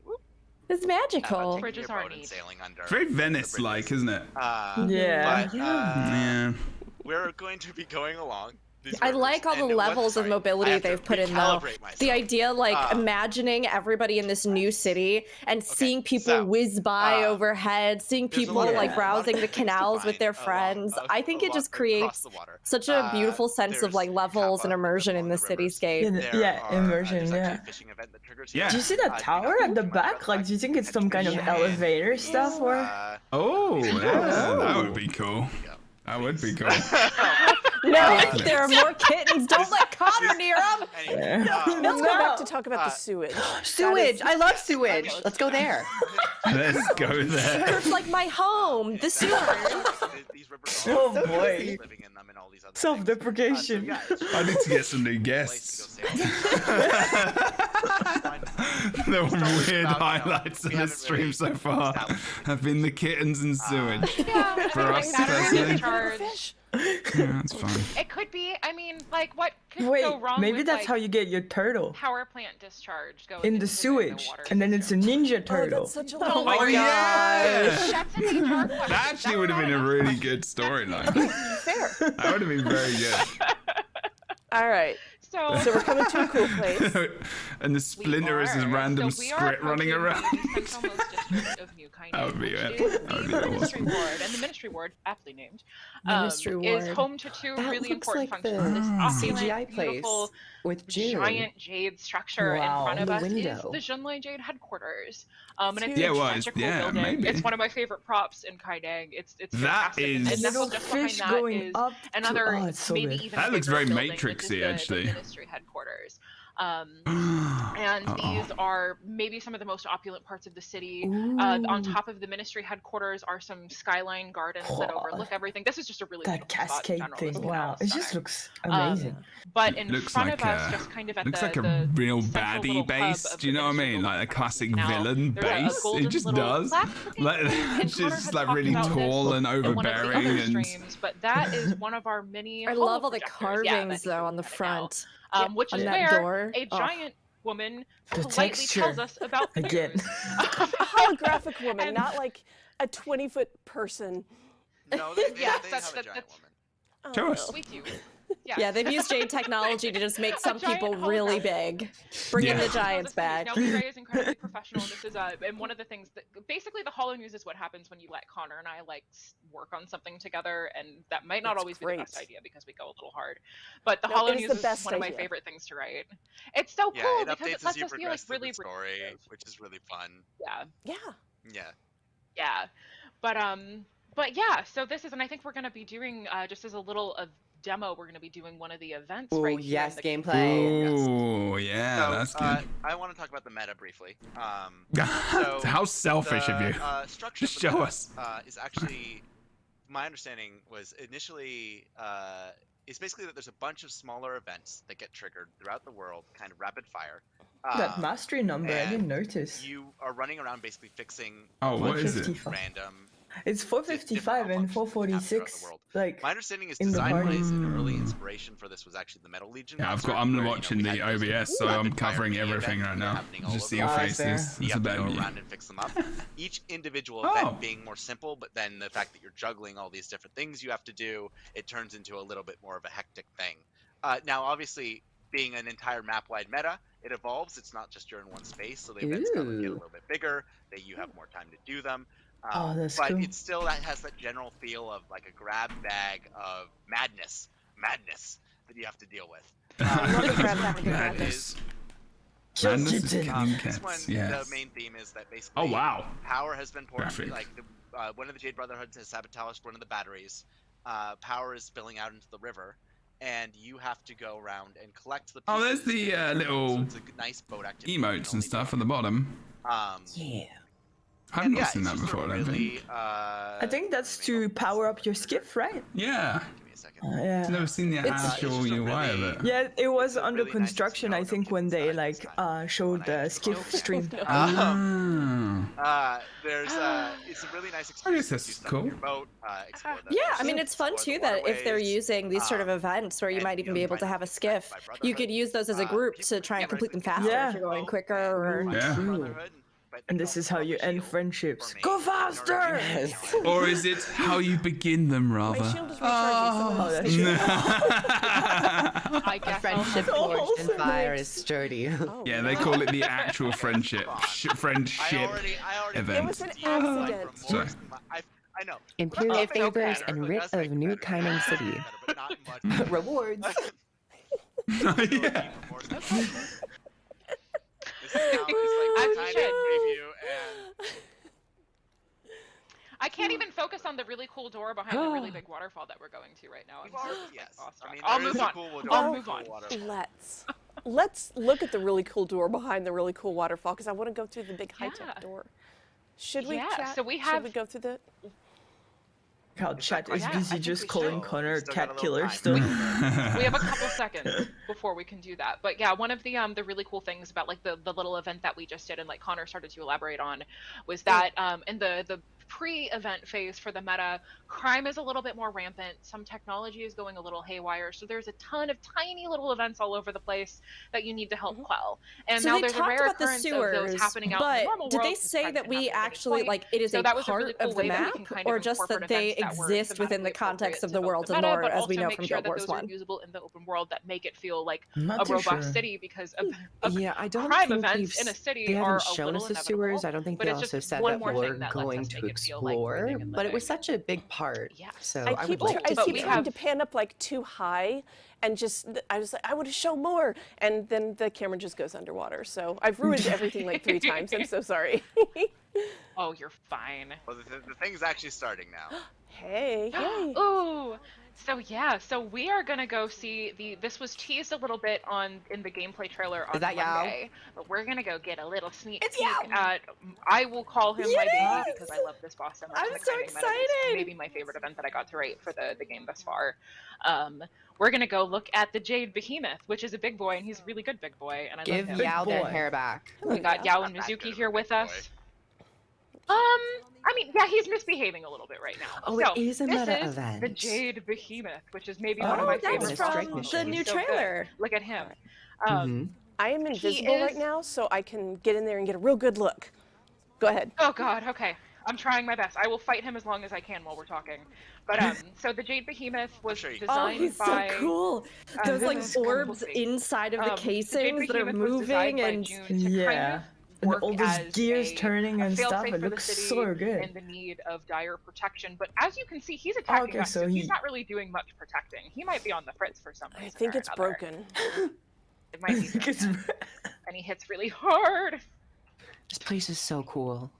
It's magical. Bridges are neat. Sailing under. Very Venice-like, isn't it? Yeah. We're going to be going along. I like all the levels of mobility they've put in though. The idea, like imagining everybody in this new city and seeing people whiz by overhead, seeing people like browsing the canals with their friends. I think it just creates such a beautiful sense of like levels and immersion in the cityscape. Yeah, immersion. Yeah. Do you see that tower at the back? Like, do you think it's some kind of elevator stuff or? Oh, yeah, that would be cool. That would be cool. No, there are more kittens. Don't let Connor near them. Let's go back to talk about the sewage. Sewage. I love sewage. Let's go there. Let's go there. It's like my home, the sewer. Oh boy. Self-deprecation. I need to get some new guests. The weird highlights of this stream so far have been the kittens and sewage. For us personally. Yeah, that's fine. It could be. I mean, like, what could Wait, go wrong maybe with, that's like, how you get your turtle. Power plant discharge going in the sewage, and then it's a ninja turtle. That's such a Oh my Oh yeah! That's an HR question. That actually would have been a really good storyline. Fair. That would have been very good. All right. So we're coming to a cool place. And the Splinter is his random script running around. That would be it. That would be Ministry awesome. Ward, and the Ministry Ward, aptly named, Ministry is Ward. home to 2 That really looks important like functions. This opulent, CGI place beautiful, with June. giant jade structure in front of the us window. is the Junlei Jade headquarters. And it's Yeah, a well, magical yeah, building. maybe. It's one of my favorite props in Kaineng. It's That fantastic. is- And Little nestled just behind fish that going is up another, to, oh, it's so maybe good. even That looks bigger very building, Matrixy, which is actually. the Ministry headquarters. And these are maybe some of the most opulent parts of the city. On top of the Ministry headquarters are some skyline gardens that overlook everything. This is just a really That beautiful spot in cascade general, thing, this wow, canal it just side. looks amazing. But in Looks front like of us, a- just kind of at Looks the like a the real central baddie little base. hub of Do you the know what I Ministry mean? building Like a across the classic canal, villain there's a base. It golden just little does. plaque-looking Like building, and it's Connor just had like talked really about tall this and in one of the overbearing other and. streams, but that is one of our mini I holo love all the projectors. Yeah, carvings that you though can on the look at it now. front. Which On is that where door. a Oh. giant woman The politely texture. tells us about the Again. news. A holographic woman, not like a 20-foot person. No, they Yes, have that's- a giant that's- woman. Show us. We do. Yeah, they've used Jade technology to just make some giant people really hologram. big. Bringing Yeah. the giants back. Now, Ray is incredibly professional, and this is and one of the things that basically the Holo News is what happens when you let Connor and I like work on something together, and that might not That's always be great. the best idea because we go a little hard. But the No, Holo it is News the is best one of my idea. favorite things to write. It's so Yeah, cool it because updates it as lets you us be like progress through really the story, creative. which is really fun. Yeah. Yeah. Yeah. But yeah, so this is, and I think we're going to be doing, just as a little demo, we're going to be doing one of the events Oh, right here. yes, in the gameplay. Oh yeah, So, that's good. I want to talk about the meta briefly. How selfish of you. Structure Just of the show meta, us. Is actually, my understanding was initially, it's basically that there's a bunch of smaller events that get triggered throughout the world, kind of rapid fire. That mastery number, I didn't notice. You are running around basically fixing Oh, what is it? 455. random. It's 455 and 446. Like, My understanding is in the Design party. Blaze, an early inspiration for this was actually the Metal Legion. Yeah, concert, I'm where, watching we the had those OBS, so I'm rapid fire covering mini everything events right that are now. happening all Just over see the your world. faces. You It's have to about go me. around and fix them up. Each individual Oh. event being more simple, but then the fact that you're juggling all these different things you have to do, it turns into a little bit more of a hectic thing. Now, obviously, being an entire map-wide meta, it evolves. It's not just you're in one space, so the events kind of get a little bit bigger. That you have more time to do them. Oh, that's but cool. it still has that general feel of like a grab bag of madness that you have to deal with. love the grab bag of That madness. is Madness is killing This one, cats. Yes. the main theme is that basically Oh wow. power has been poured. Graphic. Like one of the Jade Brotherhoods has sabotaged one of the batteries. Power is spilling out into the river, and you have to go around and collect the pieces. Oh, there's the little so it's a nice boat activity emotes and stuff at the bottom. Yeah. I've not seen that before, I don't think. I think that's to power up your skiff, right? Yeah. Give me a second. Yeah. I've never seen the actual UI of it. Yeah, it was under construction, I think, when they like showed the skiff stream. There's it's a really nice experience. I guess that's cool. Your boat, explore the Yeah, I mean, it's fun explore too the that if they're waterways, using these sort of events where you and, might even be able to have a skiff, you could use those as a group to try and complete them faster Yeah. if you're going quicker. Or... Yeah. And this is how you end friendships. Go faster! Or is it how you begin them, rather? My shield is recharging. Oh, that's I guess Friendship forged in fire is sturdy. Yeah, they call it the actual friendship event. It was an accident. Sorry. I know. Imperial favors and writ of New Kaineng City. Rewards. Yeah. I can't even focus on the really cool door behind the really big waterfall that we're going to right now. Yes. I mean, I'll move on. I'll move on. Let's look at the really cool door behind the really cool waterfall because I want to go through the big high-tech door. Should we chat? So we Should have. we go through the? how chat is busy just calling Connor a cat killer still. We have a couple seconds before we can do that. But yeah, one of the really cool things about like the little event that we just did and like Connor started to elaborate on was that in the pre-event phase for the meta, crime is a little bit more rampant. Some technology is going a little haywire. So there's a ton of tiny little events all over the place that you need to help quell. And So now they there's a talked rare about the occurrence of sewers, those happening out in but the normal did world. they This say crime that can we happen at any actually point. like it is So a that was a part really cool of the way that we map, can kind or of just incorporate that they events that were exist within the thematically context of the appropriate world to of the meta, lore, but as we also know make from sure Guild that Wars those are 1? usable in the open world that make it feel like Not a too robust sure. city because Yeah, I don't crime think events in a city they are haven't a shown little us the inevitable, sewers. I don't think but they it's also just said one that more we're thing that going lets us to make it feel like explore. breathing and But it was living. such a big part. Yes. So I I keep, would like to I keep see trying it. to pan up like too high and just, I was like, I want to show more. And then the camera just goes underwater. So I've ruined everything like 3 times. I'm so sorry. Oh, you're fine. Well, the thing's actually starting now. Hey, yay. Ooh. So yeah, so we are gonna go see this was teased a little bit in the gameplay trailer on that Yao? Monday, but we're gonna go get a little sneak It's peek Yao! at, I will call him my Yes! baby because I love this boss so much. I'm and the so Kaineng meta is excited! maybe my favorite event that I got to rate for the game thus far. We're gonna go look at the Jade Behemoth, which is a big boy, and he's a really good big boy, and I Give love him. Yao their boy. hair back. We got Yao and Not that Mizuki good of a here with big us. boy. I mean, yeah, he's misbehaving a little bit right now. Oh, so, it is a this meta is event. the Jade Behemoth, which is maybe one of Oh, my that's favorite from bosses. the He's new so good. trailer. Look at him. I am invisible right is- now, so I can get in there and get a real good look. Go ahead. Oh God, okay. I'm trying my best. I will fight him as long as I can while we're talking. But so the Jade Behemoth was sure you can. Oh, designed he's so by cool. Those like this is orbs cool. inside of the the Jade casings that are Behemoth was designed moving by and June to Yeah. kind of And work all those as gears a turning and fail-safe stuff, it for the looks city so good. in the need of dire protection. But as you can see, he's attacking okay, us, so he's he- not really doing much protecting. He might be on the fritz for some reason. I think or it's another. broken. It might be It's- broken. And he hits really hard. This place is so cool.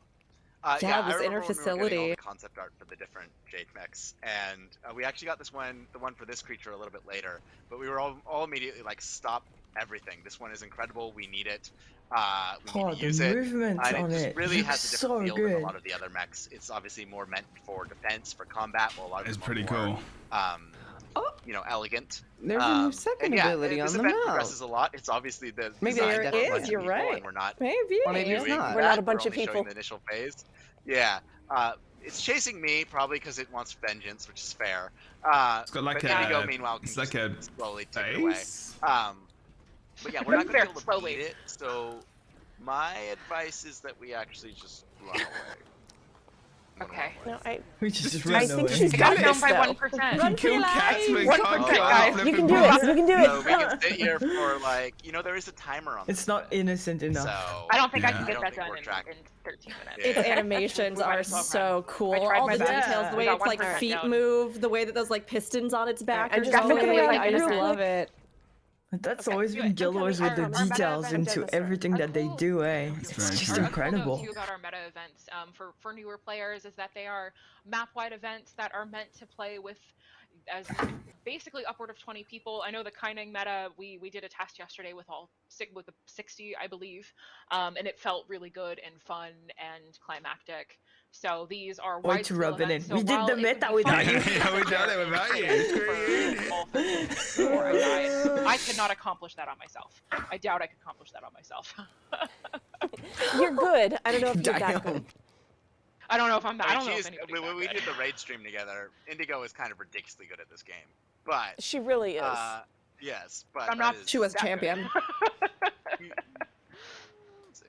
Yeah, I this remember inner when we were getting all facility. the concept art for the different Jade mechs, and we actually got the one for this creature a little bit later. But we were all immediately like, stop everything! This one is incredible. We need it. We Oh, need to the use it. movements And on it just it really looks has a different so feel than good. a lot of the other mechs. It's obviously more meant for defense, for combat. While a lot of It's them pretty are more, cool. Elegant. There's a new second and yeah, ability on this the event map. progresses a lot. It's obviously the Maybe design there for a is, bunch of you're people, right. and we're not Maybe. Well, maybe it's doing not. We're not a that. bunch We're of only showing people. the initial phase. Yeah. It's chasing me probably because it wants vengeance, which is fair. It's got like but a. Indigo, meanwhile, can It's like just a slowly take it away. base. But yeah, we're not going to Very be able to slowly. beat it. So my advice is that we actually just run away. Okay. No, I We just I run think away. she's It got got down this by though. 1%. Run for Kill your cats, life! but 1%, can't kill guys. We flipping can do boss. it. We can do So it. we can sit here for like, there is a timer on. It's this not event. innocent enough. So I don't think I Yeah. can I get don't that think done we're in tracking. 13 minutes. Yeah. Its animations We might are as well so run. cool. I tried All my the best. details, the way We its got like 1% feet down. move, the way that those like pistons on its back I'm are just going. looking around I just real love quick. it. That's always been Guild Wars with the details into everything that they do, eh? It's just incredible. Too about our meta events for newer players is that they are map-wide events that are meant to play with as basically upward of 20 people. I know the Kaineng meta, we did a test yesterday with with 60, I believe, and it felt really good and fun and climactic. So these are wide to rub it in. So we did the meta without you. Yeah, we done it without you. I could not accomplish that on myself. I doubt I could accomplish that on myself. You're good. I don't know if you're that good. I don't know if I'm that. I don't know if anybody's when we did the raid stream together, Indigo is kind of ridiculously good at this game, but she really is. Yes, but I'm not. She was champion. Let's see.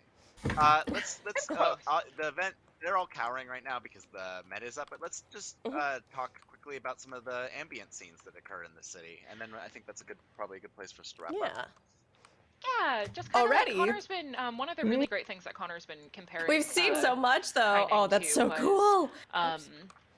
Let's the event. They're all cowering right now because the meta is up, but let's just talk quickly about some of the ambient scenes that occur in the city, and then I think that's probably a good place for us to wrap up. Yeah, just kind already. Of like Connor's been one of the really great things that Connor's been comparing. We've seen so much though. Oh, that's so cool.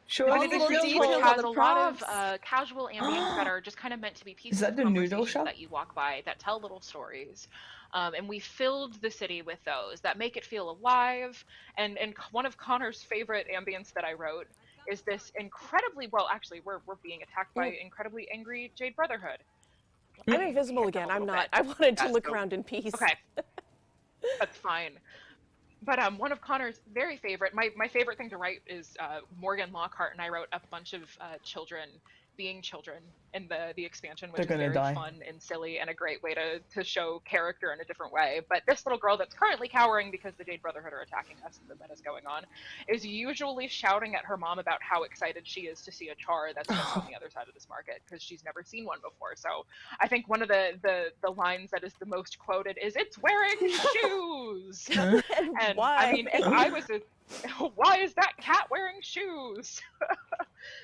Sure. All the details has a lot of casual ambience that are just kind of meant to be pieces of conversation that you walk by that tell little stories. And we filled the city with those that make it feel alive. And one of Connor's favorite ambience that I wrote is this incredibly actually we're being attacked by incredibly angry Jade Brotherhood. I'm invisible again. I'm not. I wanted to look around in peace. Okay. That's fine. But one of Connor's very favorite, my favorite thing to write is Morgan Lockhart and I wrote a bunch of children being children in the expansion, which is very fun and silly and a great way to show character in a different way. But this little girl that's currently cowering because the Jade Brotherhood are attacking us and the meta's going on is usually shouting at her mom about how excited she is to see a char that's just on the other side of this market because she's never seen one before. So I think one of the lines that is the most quoted is, "It's wearing shoes." And why? I mean, if I was why is that cat wearing shoes?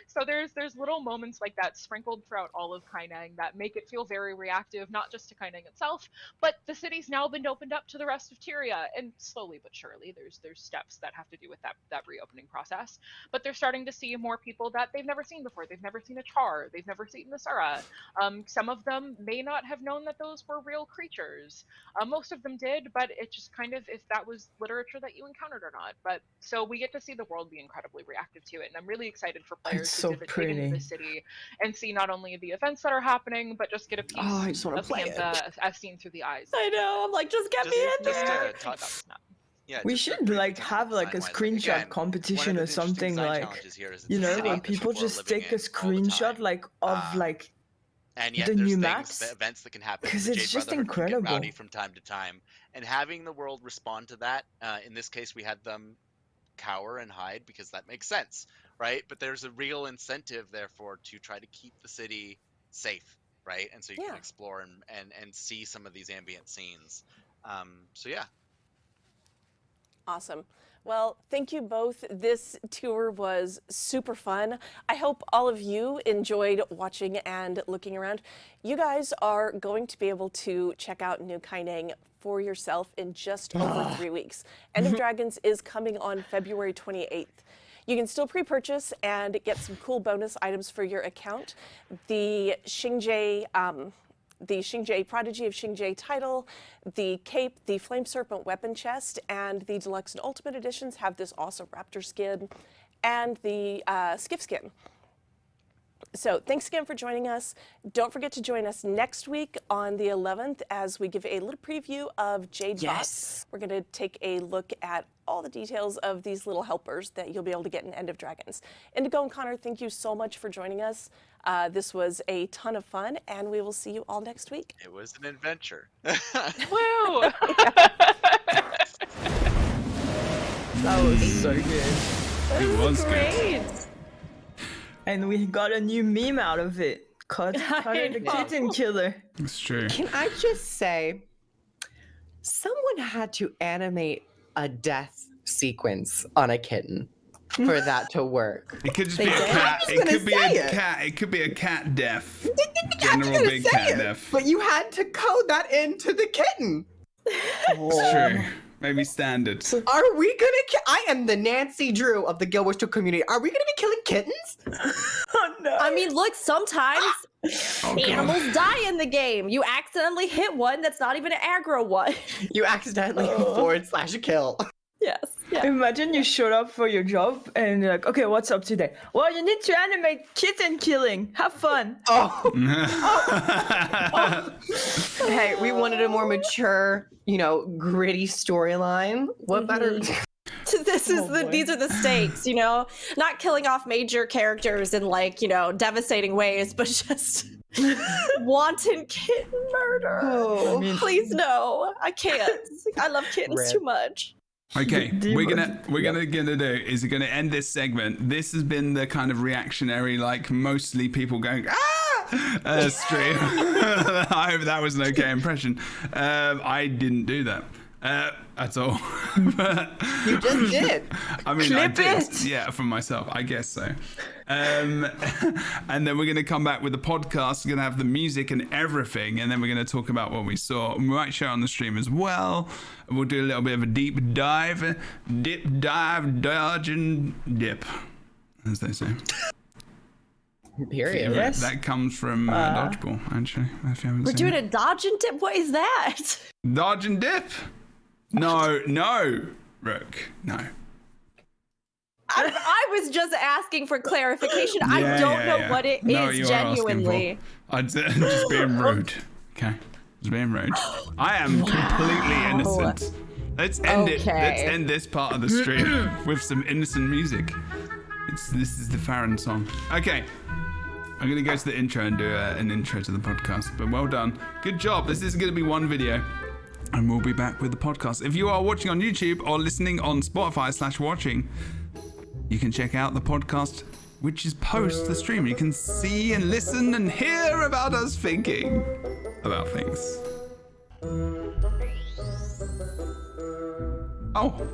So there's little moments like that sprinkled throughout all of Kaineng that make it feel very reactive, not just to Kaineng itself, but the city's now been opened up to the rest of Tyria, and slowly but surely there's steps that have to do with that reopening process. But they're starting to see more people that they've never seen before. They've never seen a char. They've never seen the Sura. Some of them may not have known that those were real creatures. Most of them did, but it just kind of if that was literature that you encountered or not. But so we get to see the world be incredibly reactive to it, and I'm really excited for players to dig into the city and see not only the events that are happening, but just get a piece of Pantha as seen through the eyes. I know. I'm like, just get me in there. Yeah, we should have like a screenshot competition or something, like when people just take a screenshot like of like and yet the there's new things, maps, the events that can happen because it's just incredible. Rowdy from time to time, and having the world respond to that. In this case, we had them cower and hide because that makes sense, right? But there's a real incentive, therefore, to try to keep the city safe, right? And so you can explore and see some of these ambient scenes. So yeah. Awesome. Well, thank you both. This tour was super fun. I hope all of you enjoyed watching and looking around. You guys are going to be able to check out New Kaineng for yourself in just over 3 weeks. End of Dragons is coming on February 28th. You can still pre-purchase and get some cool bonus items for your account. The Xingje Prodigy of Xingje title, the cape, the Flame Serpent weapon chest, and the Deluxe and Ultimate editions have this awesome raptor skin and the skiff skin. So thanks again for joining us. Don't forget to join us next week on the 11th as we give a little preview of Jade Bots. We're going to take a look at all the details of these little helpers that you'll be able to get in End of Dragons. Indigo and Connor, thank you so much for joining us. This was a ton of fun, and we will see you all next week. It was an adventure. Woo! That was so good. It was great. And we got a new meme out of it. Cutter the kitten killer. It's true. Can I just say, someone had to animate a death sequence on a kitten for that to work. It could just be a cat. It could be a cat. It could be a cat death. General big cat death. But you had to code that into the kitten. It's true. Maybe standard. Are we gonna I am the Nancy Drew of the Guild Wars 2 community. Are we gonna be killing kittens? Oh no. I mean, look, sometimes Animals die in the game. You accidentally hit one that's not even an aggro one. You accidentally / kill. Yes. Yeah. Imagine you showed up for your job and you're like, okay, what's up today? Well, you need to animate kitten killing. Have fun. Hey, we wanted a more mature, gritty storyline. What better? These are the stakes, not killing off major characters in devastating ways, but just wanton kitten murder. Please no, I can't. I love kittens too much. Okay, we're gonna do is we're gonna end this segment. This has been the kind of reactionary, mostly people going stream. I hope that was an okay impression. I didn't do that at all. You just did. I mean, I did. Yeah, for myself, I guess so. And then we're going to come back with the podcast. We're going to have the music and everything, and then we're going to talk about what we saw. We might show it on the stream as well. We'll do a little bit of a deep dive, dodge, and dip, as they say. Period. Yeah, that comes from Dodgeball, actually. If you haven't We're seen doing it. a dodge and dip? What is that? Dodge and dip? No, Rook, no. I was just asking for clarification. I don't know what it is genuinely. I'm just being rude. Okay, just being rude. I am completely innocent. Let's end it. Let's end this part of the stream with some innocent music. This is the Farron song. Okay, I'm gonna go to the intro and do an intro to the podcast. But well done, good job. This is gonna be one video. And we'll be back with the podcast. If you are watching on YouTube or listening on Spotify /watching, you can check out the podcast, which is post the stream. You can see and listen and hear about us thinking about things. Oh.